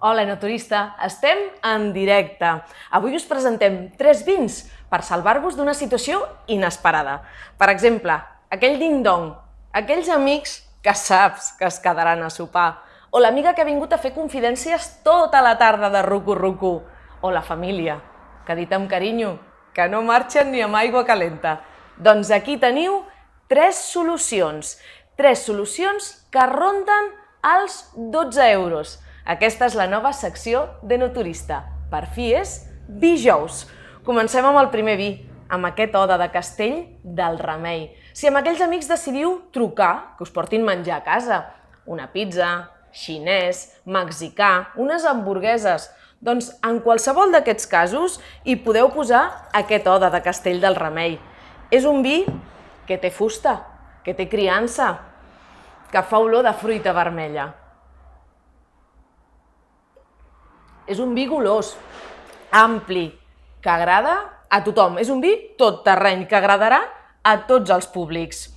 Hola, Enoturista, estem en directe. Avui us presentem 3 vins per salvar-vos d'una situació inesperada. Per exemple, aquell ding-dong, aquells amics que saps que es quedaran a sopar, o l'amiga que ha vingut a fer confidències tota la tarda de rucu-rucu, o la família, que dit amb carinyo, que no marxen ni amb aigua calenta. Doncs aquí teniu 3 solucions que ronden els 12 euros. Aquesta és la nova secció d'Enoturista. Per fi és dijous. Comencem amb el primer vi, amb aquest Oda de Castell del Remei. Si amb aquells amics decidiu trucar, que us portin menjar a casa, una pizza, xinès, mexicà, unes hamburgueses, doncs en qualsevol d'aquests casos hi podeu posar aquest Oda de Castell del Remei. És un vi que té fusta, que té criança, que fa olor de fruita vermella. És un vi golós, ampli, que agrada a tothom. És un vi tot terreny, que agradarà a tots els públics.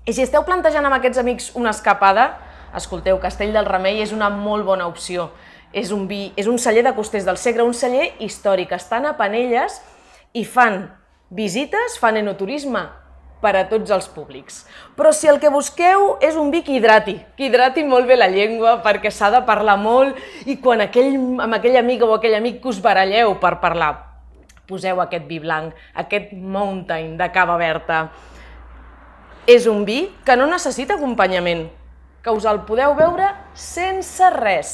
I si esteu plantejant amb aquests amics una escapada, escolteu, Castell del Remei és una molt bona opció. És un celler de Costers del Segre, un celler històric. Estan a Penelles i fan visites, fan enoturisme per a tots els públics. Però si el que busqueu és un vi que hidrati molt bé la llengua, perquè s'ha de parlar molt, i quan amb aquella amiga o aquell amic que us baralleu per parlar, poseu aquest vi blanc, aquest Mountain de Cava Berta. És un vi que no necessita acompanyament, que us el podeu beure sense res.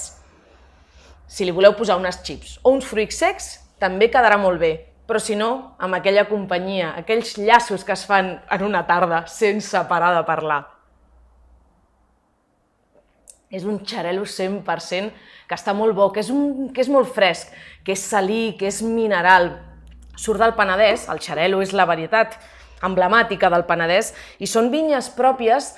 Si li voleu posar unes chips o uns fruits secs, també quedarà molt bé. Però si no, amb aquella companyia, aquells llaços que es fan en una tarda sense parar de parlar. És un xarel·lo 100% que està molt bo, que és molt fresc, que és salí, que és mineral. Surt del Penedès, el xarel·lo és la varietat emblemàtica del Penedès, i són vinyes pròpies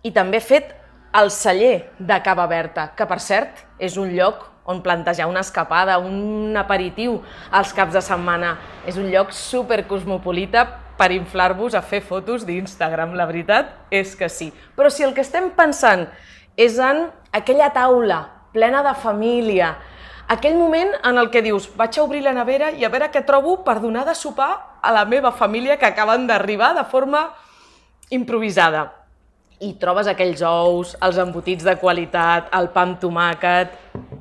i també fet al celler de Cava Berta, que per cert és un lloc on plantejar una escapada, un aperitiu als caps de setmana. És un lloc supercosmopolita per inflar-vos a fer fotos d'Instagram, la veritat és que sí. Però si el que estem pensant és en aquella taula plena de família, aquell moment en el que dius, vaig a obrir la nevera i a veure què trobo per donar de sopar a la meva família que acaben d'arribar de forma improvisada. I trobes aquells ous, els embotits de qualitat, el pa amb tomàquet,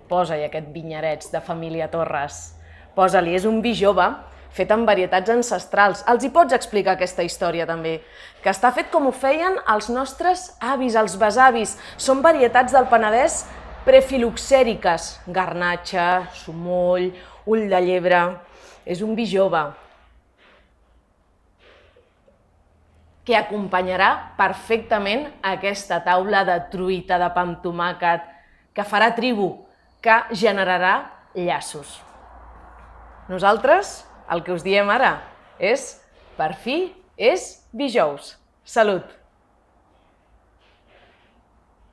posa-hi aquest vinyarets de família Torres. Posa-li, és un vi jove, fet amb varietats ancestrals. Els hi pots explicar aquesta història també, que està fet com ho feien els nostres avis, els besavis. Són varietats del Penedès prefiloxèriques, garnatxa, sumoll, ull de llebre. És un vi jove, que acompanyarà perfectament aquesta taula de truita, de pa amb tomàquet, que farà tribu, que generarà llaços. Nosaltres, el que us diem ara és, per fi, és dijous. Salut!